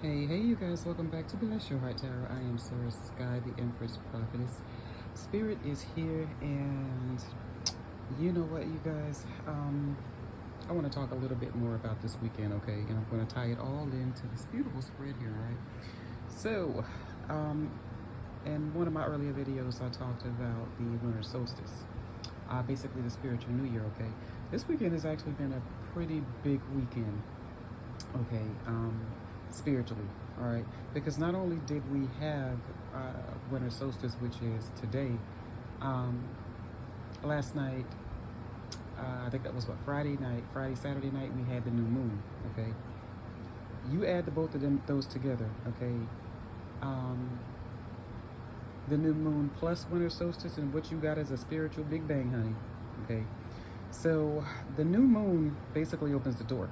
Hey, you guys, welcome back to Bless Your Heart Tarot. I am Sarah Sky, the Empress Prophetess. Spirit is here, and you know what, you guys? I want to talk a little bit more about this weekend, okay? And I'm going to tie it all into this beautiful spread here, right? So, in one of my earlier videos, I talked about the winter solstice, basically the spiritual new year, okay? This weekend has actually been a pretty big weekend, okay? Spiritually, all right, because not only did we have winter solstice, which is today, last night, I think that was what, Saturday night, we had the new moon, okay. You add the both of those together, okay. The new moon plus winter solstice, and what you got is a spiritual big bang, honey, okay. So the new moon basically opens the door,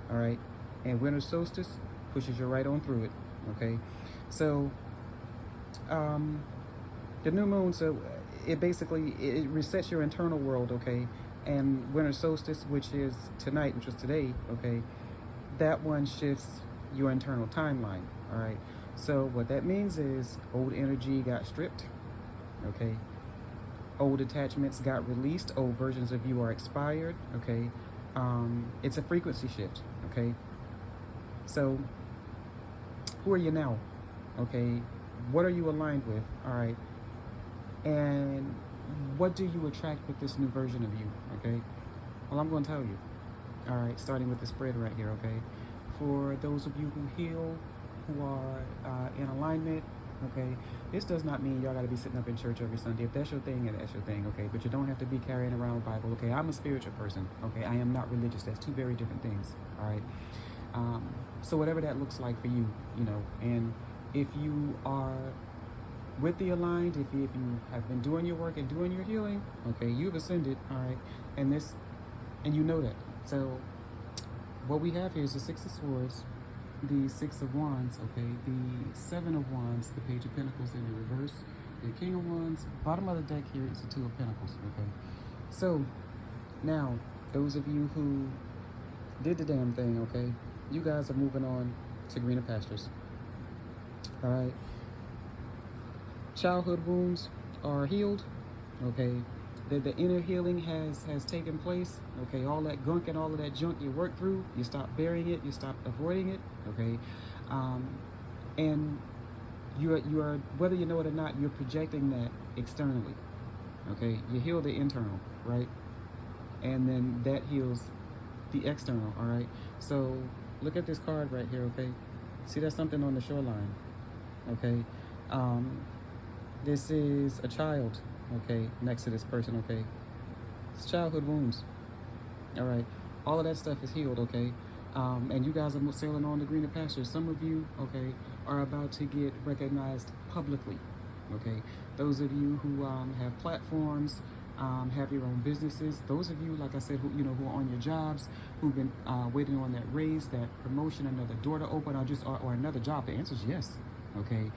all right, and winter solstice pushes you right on through it, okay. So the new moon, so it basically it resets your internal world, okay. And winter solstice, which is tonight, which was today, okay, that one shifts your internal timeline, all right. So what that means is old energy got stripped, okay. Old attachments got released, old versions of you are expired, okay. It's a frequency shift, okay. So who are you now? Okay, what are you aligned with? All right, and what do you attract with this new version of you? Okay, well, I'm going to tell you. All right, starting with the spread right here. Okay, for those of you who heal, who are in alignment. Okay, this does not mean y'all got to be sitting up in church every Sunday. If that's your thing, and that's your thing. Okay, but you don't have to be carrying around a Bible. Okay, I'm a spiritual person. Okay, I am not religious. That's two very different things. All right. So whatever that looks like for you, you know, and if you are with the aligned, if you have been doing your work and doing your healing, okay, you've ascended, all right, and you know that. So what we have here is the Six of Swords, the Six of Wands, okay, the Seven of Wands, the Page of Pentacles in the reverse, the King of Wands. Bottom of the deck here is the Two of Pentacles, okay. So now, those of you who did the damn thing, okay, you guys are moving on to greener pastures. All right. Childhood wounds are healed. Okay. The inner healing has taken place. Okay. All that gunk and all of that junk you work through, you stop burying it, you stop avoiding it. Okay. And you are, whether you know it or not, you're projecting that externally. Okay. You heal the internal, right? And then that heals the external. All right. So look at this card right here, okay? See, that's something on the shoreline, okay? This is a child, okay, next to this person, okay? It's childhood wounds, all right? All of that stuff is healed, okay? And you guys are sailing on the greener pastures. Some of you, okay, are about to get recognized publicly, okay? Those of you who have platforms, have your own businesses. Those of you, like I said, who who are on your jobs, who've been waiting on that raise, that promotion, another door to open, or another job. The answer is yes. Okay,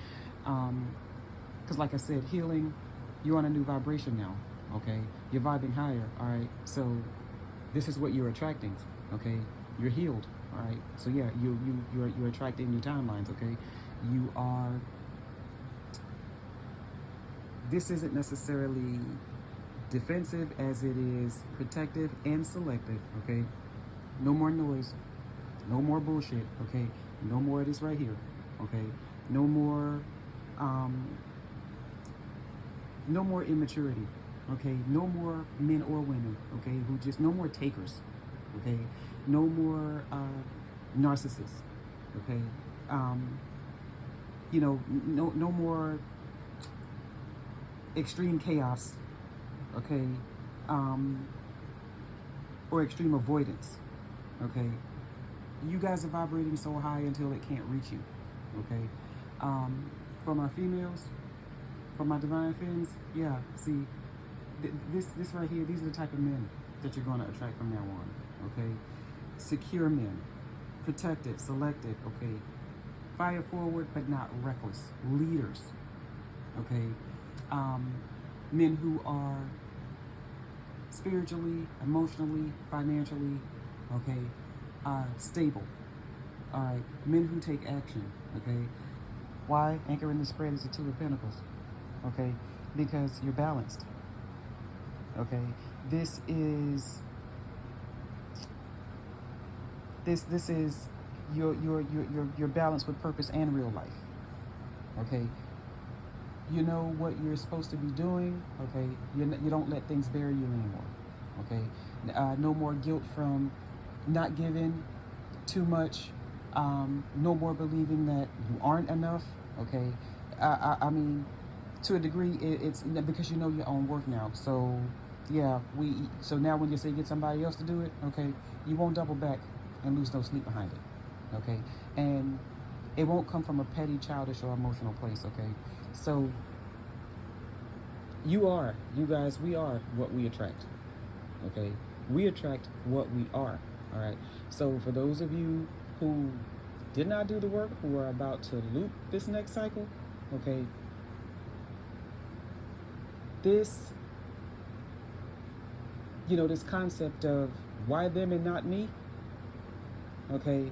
because like I said, healing, you're on a new vibration now. Okay, you're vibing higher. All right, so this is what you're attracting. Okay, you're healed. All right, so yeah, you're attracting new timelines. Okay, you are. This isn't necessarily defensive as it is protective and selective, okay? No more noise, no more bullshit, okay? No more of this right here, okay? No more immaturity, okay? No more men or women, okay? Who just, no more takers, okay? No more narcissists, okay? No more extreme chaos, okay, or extreme avoidance, okay. You guys are vibrating so high until it can't reach you, okay. For my females, for my divine fins, yeah, see, this right here, these are the type of men that you're going to attract from now on, okay. Secure men, protective, selective, okay. Fire forward but not reckless. Leaders, okay. Men who are spiritually, emotionally, financially, okay, stable, All right, men who take action. Okay, why? Anchor in the spread is the Two of Pentacles. Okay, because you're balanced. Okay, this is this is your balance with purpose and real life. Okay, you know what you're supposed to be doing. Okay, you don't let things bury you anymore. Okay, no more guilt from not giving too much. No more believing that you aren't enough. Okay, I mean, to a degree, it's because you know your own worth now. So yeah, so now when you say get somebody else to do it, okay, you won't double back and lose no sleep behind it. Okay, and it won't come from a petty, childish, or emotional place. Okay, so you guys, we are what we attract. Okay, we attract what we are. All right, so for those of you who did not do the work, who are about to loop this next cycle, okay, this, this concept of why them and not me, okay,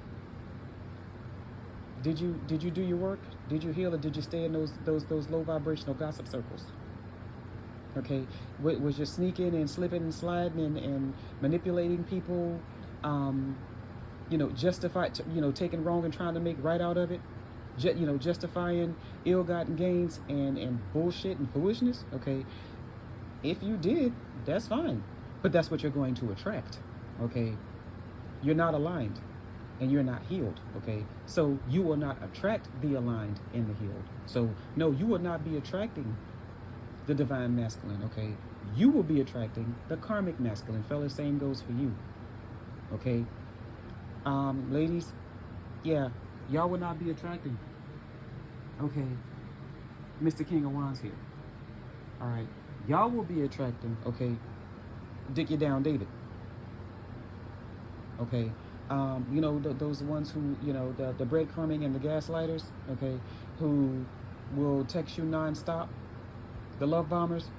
did you do your work? Did you heal, or did you stay in those low vibrational gossip circles? Okay, was you sneaking and slipping and sliding and manipulating people, taking wrong and trying to make right out of it, justifying ill-gotten gains and bullshit and foolishness? Okay, if you did, that's fine, but that's what you're going to attract. Okay, you're not aligned and you're not healed. Okay, so you will not attract the aligned and the healed. So no, you will not be attracting the divine masculine. Okay, you will be attracting the karmic masculine. Fellas, same goes for you. Okay, ladies, yeah, y'all will not be attracting, okay, Mr. King of Wands here. All right, y'all will be attracting, okay, Dick You Down David. Okay, those ones who, the breadcrumbing and the gaslighters, okay, who will text you nonstop, the love bombers,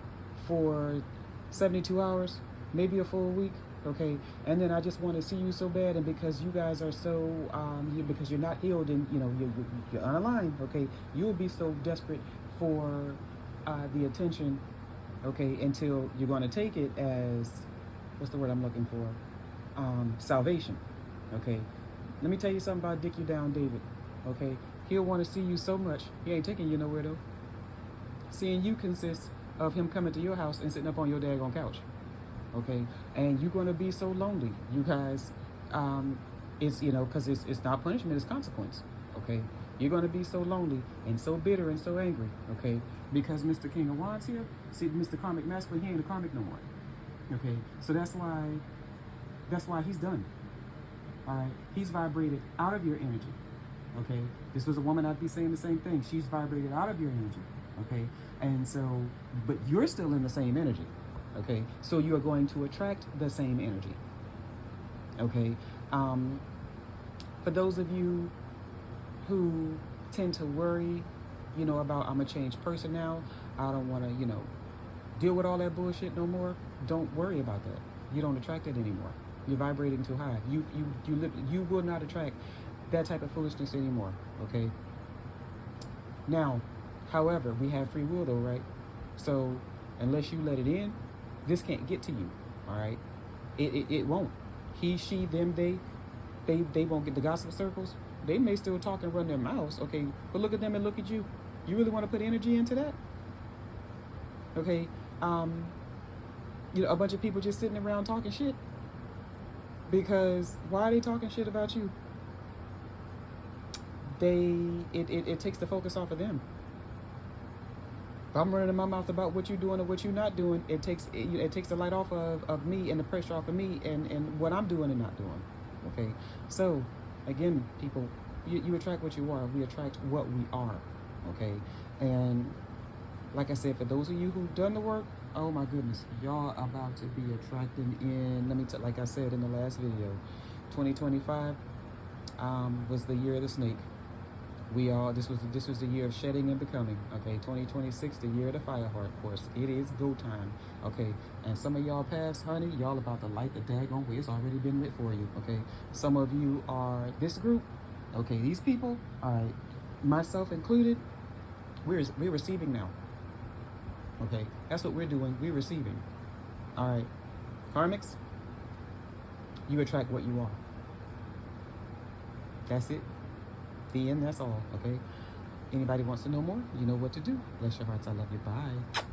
for 72 hours, maybe a full week. Okay, and then I just want to see you so bad, and because you guys are so, because you're not healed and you're unaligned. Okay, you will be so desperate for the attention. Okay, until you're going to take it as, what's the word I'm looking for? Salvation. Okay, let me tell you something about Dick You Down David. Okay, he'll want to see you so much, he ain't taking you nowhere though. Seeing you consists of him coming to your house and sitting up on your daggone couch. Okay, and you're going to be so lonely, you guys. It's because it's not punishment, it's consequence. Okay, you're going to be so lonely and so bitter and so angry. Okay, because Mr. King of Wands here, see, Mr. Karmic Masculine, he ain't a karmic no more. Okay, so that's why he's done. All right, he's vibrated out of your energy. Okay, this was a woman, I'd be saying the same thing. She's vibrated out of your energy. Okay, and so, but you're still in the same energy. Okay, so you are going to attract the same energy. Okay, for those of you who tend to worry, about I'm a changed person now, I don't want to, deal with all that bullshit no more. Don't worry about that. You don't attract it anymore. You're vibrating too high. You will not attract that type of foolishness anymore. Okay. Now, however, we have free will though, right? So unless you let it in, this can't get to you. All right, it won't. He, she, them, they won't get the gossip circles. They may still talk and run their mouths. Okay, but look at them and look at you. You really want to put energy into that? Okay, a bunch of people just sitting around talking shit. Because why are they talking shit about you? It takes the focus off of them. If I'm running my mouth about what you're doing or what you're not doing, it takes the light off of me and the pressure off of me and what I'm doing and not doing. Okay, so again, people, you attract what you are. We attract what we are. Okay, and like I said, for those of you who've done the work, oh my goodness, y'all about to be attracting in. Let me tell, like I said in the last video, 2025 was the year of the snake. This was the year of shedding and becoming. Okay, 2026, the year of the fire heart. Of course, it is go time. Okay, and some of y'all past, honey, y'all about to light the daggone way. It's already been lit for you. Okay, some of you are this group, Okay, these people, all right, myself included, we're receiving now. Okay, that's what we're doing. We're receiving. All right, karmics, you attract what you are. That's it. The end. That's all. Okay. Anybody wants to know more, you know what to do. Bless your hearts. I love you. Bye.